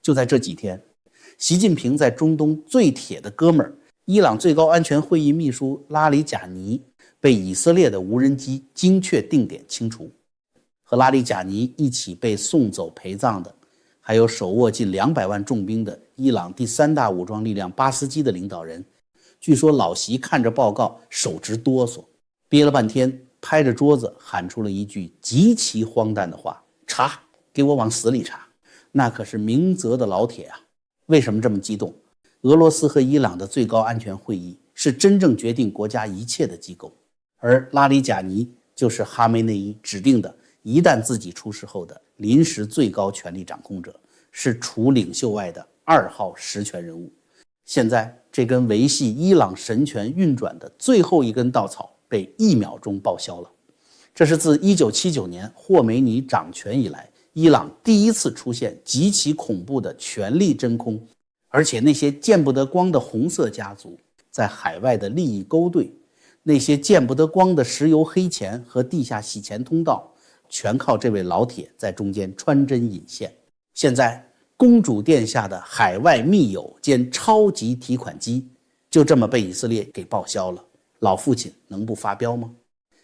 就在这几天，习近平在中东最铁的哥们儿伊朗最高安全会议秘书拉里贾尼被以色列的无人机精确定点清除。和拉里贾尼一起被送走陪葬的，还有手握近200万重兵的伊朗第3大武装力量巴斯基的领导人。据说老习看着报告手直哆嗦，憋了半天，拍着桌子喊出了一句极其荒诞的话：查，给我往死里查。那可是明泽的老铁啊！为什么这么激动？俄罗斯和伊朗的最高安全会议是真正决定国家一切的机构，而拉里贾尼就是哈梅内伊指定的一旦自己出事后的临时最高权力掌控者，是除领袖外的2号实权人物。现在这根维系伊朗神权运转的最后一根稻草被1秒钟报销了。这是自1979年霍梅尼掌权以来，伊朗第一次出现极其恐怖的权力真空，而且那些见不得光的红色家族在海外的利益勾兑，那些见不得光的石油黑钱和地下洗钱通道，全靠这位老铁在中间穿针引线。现在公主殿下的海外密友兼超级提款机就这么被以色列给报销了，老父亲能不发飙吗？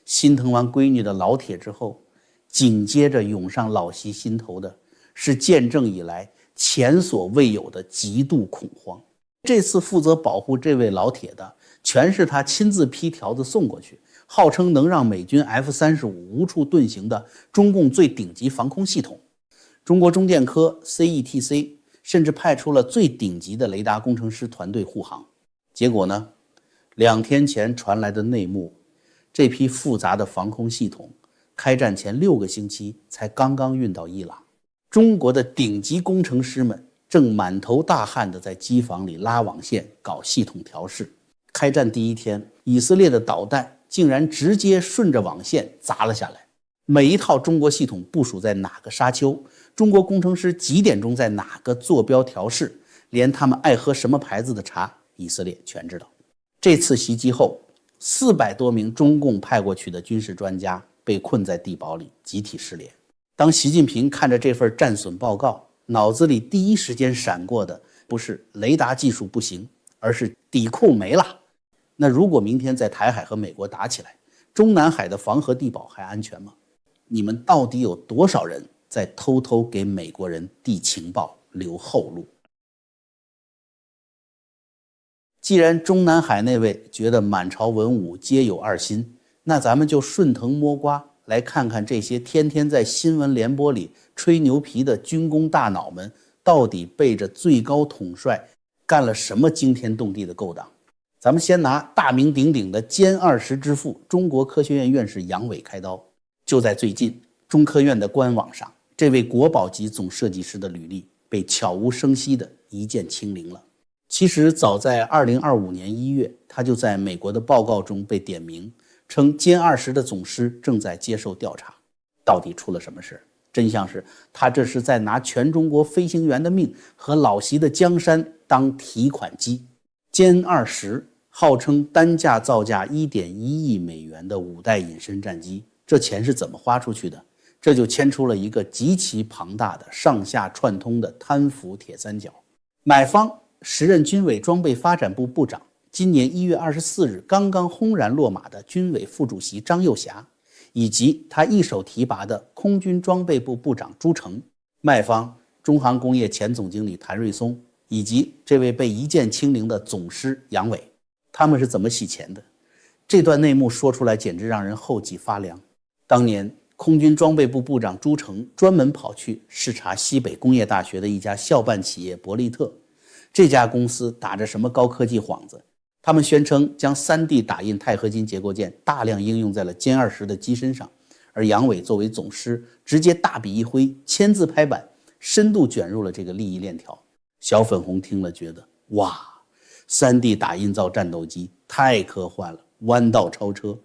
心疼完闺女的老铁之后，紧接着涌上老习心头的是建政以来前所未有的极度恐慌。这次负责保护这位老铁的全是他亲自批条子送过去，号称能让美军 F-35无处遁形的中共最顶级防空系统。中国中电科 CETC 甚至派出了最顶级的雷达工程师团队护航。结果呢，2天前传来的内幕，这批复杂的防空系统开战前6个星期才刚刚运到伊朗。中国的顶级工程师们正满头大汗地在机房里拉网线搞系统调试。开战第1天，以色列的导弹竟然直接顺着网线砸了下来。每一套中国系统部署在哪个沙丘，中国工程师几点钟在哪个坐标调试，连他们爱喝什么牌子的茶，以色列全知道。这次袭击后，400多名中共派过去的军事专家被困在地堡里，集体失联。当习近平看着这份战损报告，脑子里第一时间闪过的不是雷达技术不行，而是底库没了。那如果明天在台海和美国打起来，中南海的防核地堡还安全吗？你们到底有多少人在偷偷给美国人递情报留后路？既然中南海那位觉得满朝文武皆有二心，那咱们就顺藤摸瓜来看看这些天天在新闻联播里吹牛皮的军工大脑们到底背着最高统帅干了什么惊天动地的勾当。咱们先拿大名鼎鼎的歼20之父中国科学院院士杨伟开刀。就在最近，中科院的官网上，这位国宝级总设计师的履历被悄无声息地一键清零了。其实早在2025年1月，他就在美国的报告中被点名，称歼20的总师正在接受调查。到底出了什么事？真相是他这是在拿全中国飞行员的命和老习的江山当提款机。歼20号称单价造价1.1亿美元的5代隐身战机，这钱是怎么花出去的？这就牵出了一个极其庞大的上下串通的贪腐铁三角。买方时任军委装备发展部部长，今年1月24日刚刚轰然落马的军委副主席张又侠，以及他一手提拔的空军装备部部长朱成；卖方中航工业前总经理谭瑞松，以及这位被一键清零的总师杨伟。他们是怎么洗钱的？这段内幕说出来简直让人后脊发凉。当年空军装备部部长朱成专门跑去视察西北工业大学的一家校办企业博利特，这家公司打着什么高科技幌子？他们宣称将 3D 打印钛合金结构件大量应用在了歼20的机身上，而杨伟作为总师，直接大笔一挥，签字拍板，深度卷入了这个利益链条。小粉红听了觉得，哇，3D 打印造战斗机太科幻了，弯道超车。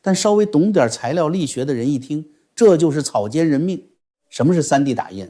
但稍微懂点材料力学的人一听，这就是草菅人命。什么是 3D 打印？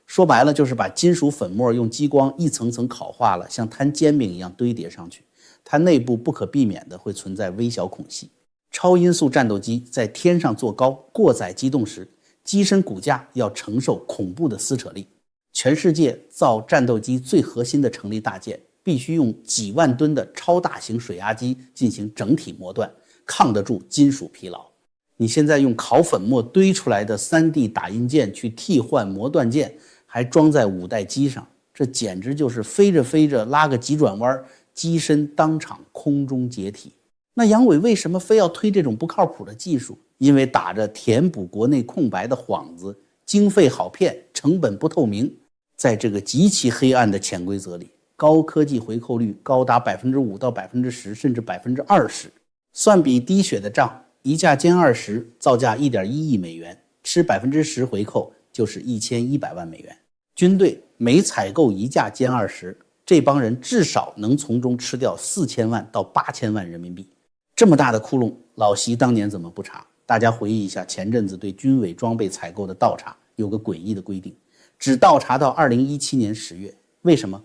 说白了就是把金属粉末用激光一层层烤化了，像摊煎饼一样堆叠上去，它内部不可避免的会存在微小孔隙。超音速战斗机在天上做高过载机动时，机身骨架要承受恐怖的撕扯力。全世界造战斗机最核心的成立大件，必须用几万吨的超大型水压机进行整体磨断，抗得住金属疲劳。你现在用烤粉末堆出来的 3D 打印件去替换磨断件，还装在5代机上，这简直就是飞着飞着拉个急转弯，机身当场空中解体。那杨伟为什么非要推这种不靠谱的技术？因为打着填补国内空白的幌子，经费好骗，成本不透明。在这个极其黑暗的潜规则里，高科技回扣率高达 5% 到 10%， 甚至 20%。 算笔滴血的账，一架歼20造价 1.1 亿美元，吃 10% 回扣就是1100万美元。军队每采购一架歼20，这帮人至少能从中吃掉4000万到8000万人民币。这么大的窟窿，老习当年怎么不查？大家回忆一下前阵子对军委装备采购的倒查，有个诡异的规定，只倒查到2017年10月。为什么？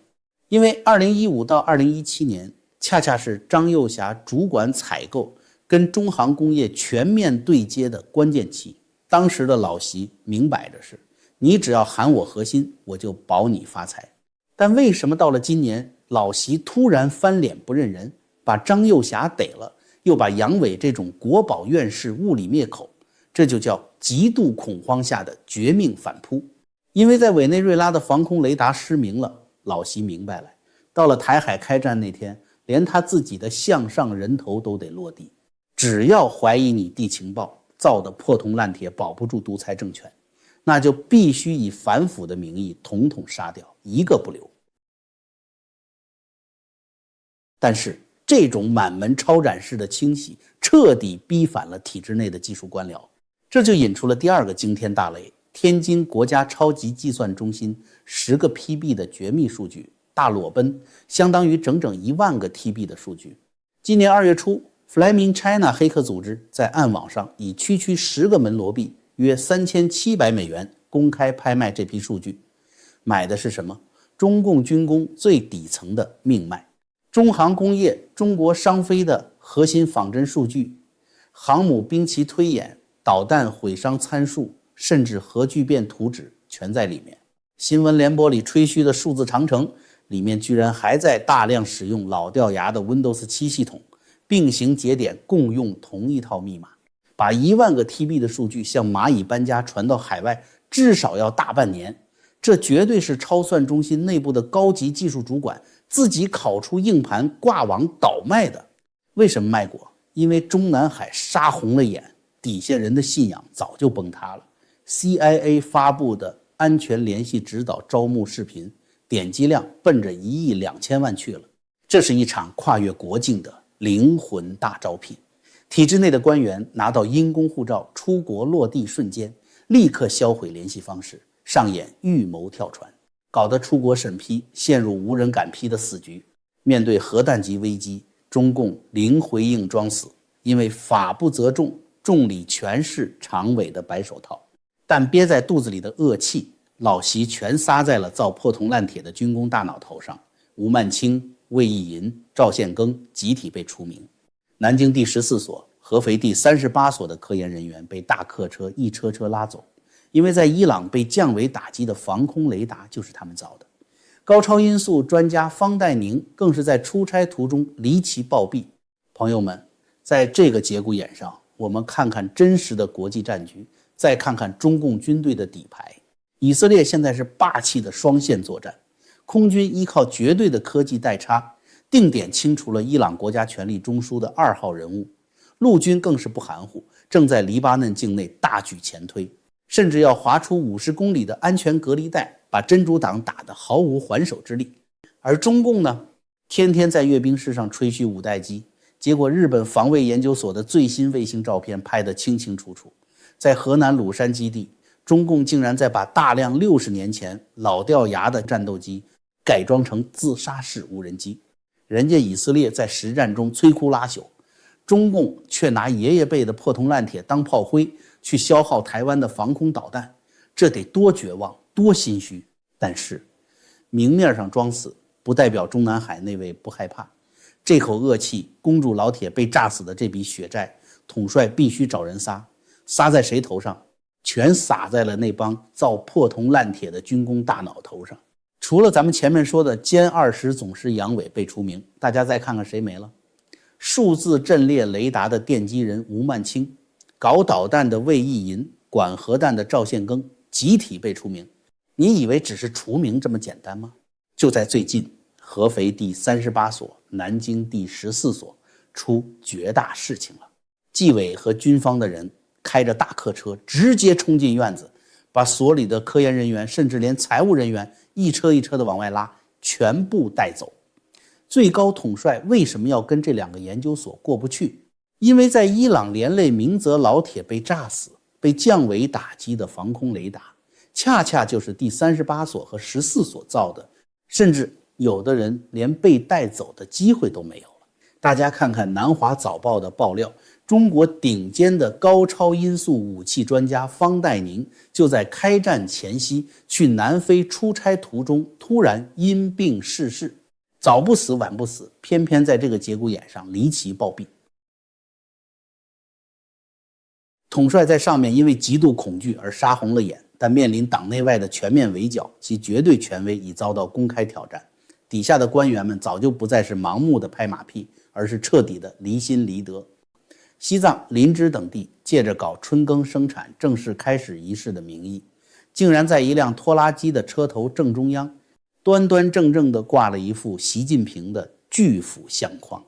因为2015到2017年恰恰是张又侠主管采购跟中航工业全面对接的关键期。当时的老习明摆着是，你只要喊我核心，我就保你发财。但为什么到了今年，老习突然翻脸不认人，把张又侠逮了，又把杨伟这种国保院士物理灭口？这就叫极度恐慌下的绝命反扑。因为在委内瑞拉的防空雷达失明了，老习明白了，到了台海开战那天，连他自己的项上人头都得落地。只要怀疑你地情报造的破铜烂铁保不住独裁政权，那就必须以反腐的名义统统杀掉，一个不留。但是这种满门抄斩式的清洗彻底逼反了体制内的技术官僚，这就引出了第二个惊天大雷：天津国家超级计算中心10个 PB 的绝密数据大裸奔，相当于整整1万个 TB 的数据。今年2月初，Flaming China 黑客组织在暗网上以区10个门罗币约3700美元公开拍卖这批数据。买的是什么？中共军工最底层的命脉，中航工业、中国商飞的核心仿真数据，航母兵棋推演、导弹毁伤参数，甚至核聚变图纸全在里面。新闻联播里吹嘘的数字长城，里面居然还在大量使用老掉牙的 Windows 7系统，并行节点共用同一套密码，把1万个 TB 的数据像蚂蚁搬家传到海外，至少要大半年。这绝对是超算中心内部的高级技术主管自己烤出硬盘挂网倒卖的。为什么卖国？因为中南海杀红了眼，底下人的信仰早就崩塌了。 CIA 发布的安全联系指导招募视频点击量奔着1亿2千万去了。这是一场跨越国境的灵魂大招聘。体制内的官员拿到因公护照出国落地瞬间，立刻销毁联系方式，上演预谋跳船，搞得出国审批陷入无人敢批的死局。面对核弹级危机，中共零回应装死，因为法不责众，众里全是常委的白手套。但憋在肚子里的恶气，老习全撒在了造破铜烂铁的军工大脑头上。吴曼清、魏意银、赵献庚集体被除名。南京第14所、合肥第38所的科研人员被大客车一车车拉走，因为在伊朗被降维打击的防空雷达就是他们造的。高超音速专家方岱宁更是在出差途中离奇暴毙。朋友们，在这个节骨眼上，我们看看真实的国际战局，再看看中共军队的底牌。以色列现在是霸气的双线作战，空军依靠绝对的科技代差，定点清除了伊朗国家权力中枢的2号人物。陆军更是不含糊，正在黎巴嫩境内大举前推，甚至要划出50公里的安全隔离带，把真主党打得毫无还手之力。而中共呢，天天在阅兵式上吹嘘5代机，结果日本防卫研究所的最新卫星照片拍得清清楚楚，在河南鲁山基地，中共竟然在把大量60年前老掉牙的战斗机改装成自杀式无人机。人家以色列在实战中摧枯拉朽，中共却拿爷爷辈的破铜烂铁当炮灰，去消耗台湾的防空导弹，这得多绝望，多心虚。但是明面上装死，不代表中南海那位不害怕。这口恶气，公主老铁被炸死的这笔血债，统帅必须找人撒。撒在谁头上？全撒在了那帮造破铜烂铁的军工大脑头上。除了咱们前面说的歼20总师杨伟被除名，大家再看看谁没了。数字阵列雷达的奠基人吴曼清，搞导弹的魏义银，管核弹的赵献庚集体被除名。你以为只是除名这么简单吗？就在最近，合肥第38所、南京第14所出绝大事情了。纪委和军方的人开着大客车直接冲进院子，把所里的科研人员甚至连财务人员一车一车的往外拉，全部带走。最高统帅为什么要跟这2个研究所过不去？因为在伊朗连累明泽老铁被炸死、被降维打击的防空雷达，恰恰就是第38所和14所造的，甚至有的人连被带走的机会都没有了。大家看看南华早报的爆料，中国顶尖的高超音速武器专家方岱宁就在开战前夕去南非出差途中突然因病逝世，早不死晚不死，偏偏在这个节骨眼上离奇暴毙。统帅在上面因为极度恐惧而杀红了眼，但面临党内外的全面围剿，其绝对权威已遭到公开挑战。底下的官员们早就不再是盲目的拍马屁，而是彻底的离心离德。西藏、林芝等地借着搞春耕生产正式开始仪式的名义，竟然在一辆拖拉机的车头正中央端端正正地挂了一副习近平的巨幅相框，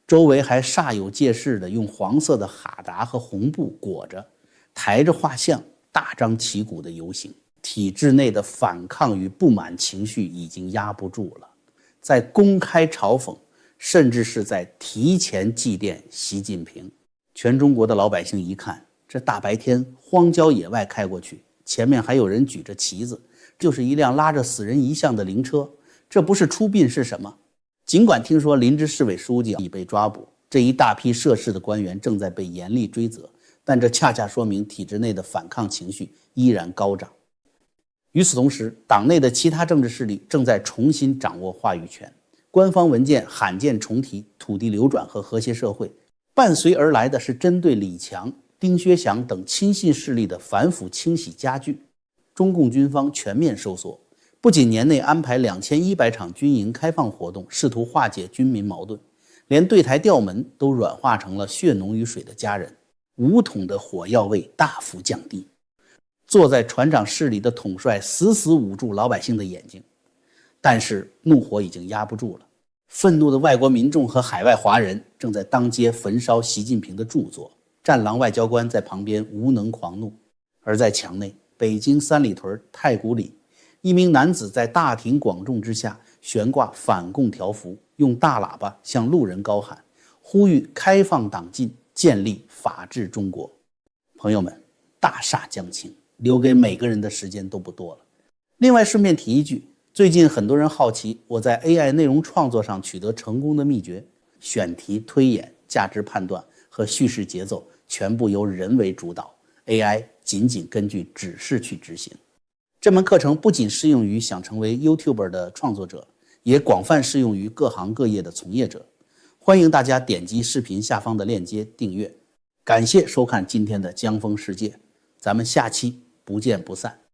周围还煞有介事地用黄色的哈达和红布裹着，抬着画像，大张旗鼓地游行。体制内的反抗与不满情绪已经压不住了，在公开嘲讽，甚至是在提前祭奠习近平。全中国的老百姓一看，这大白天荒郊野外开过去，前面还有人举着旗子，就是一辆拉着死人遗像的灵车，这不是出殡是什么？尽管听说林芝市委书记已被抓捕，这一大批涉事的官员正在被严厉追责，但这恰恰说明体制内的反抗情绪依然高涨。与此同时，党内的其他政治势力正在重新掌握话语权，官方文件罕见重提土地流转和和谐社会，伴随而来的是针对李强、丁薛祥等亲信势力的反腐清洗加剧。中共军方全面收缩，不仅年内安排2100场军营开放活动，试图化解军民矛盾，连对台调门都软化成了血浓于水的家人，5桶的火药味大幅降低。坐在船长室里的统帅死死捂住老百姓的眼睛，但是怒火已经压不住了。愤怒的外国民众和海外华人正在当街焚烧习近平的著作，战狼外交官在旁边无能狂怒。而在墙内，北京三里屯太古里，一名男子在大庭广众之下悬挂反共条幅，用大喇叭向路人高喊，呼吁开放党禁，建立法治中国。朋友们，大厦将倾，留给每个人的时间都不多了。另外顺便提一句，最近很多人好奇我在 AI 内容创作上取得成功的秘诀，选题、推演、价值判断和叙事节奏全部由人为主导， AI 仅仅根据指示去执行。这门课程不仅适用于想成为 YouTuber 的创作者，也广泛适用于各行各业的从业者。欢迎大家点击视频下方的链接订阅。感谢收看今天的江峰世界，咱们下期不见不散。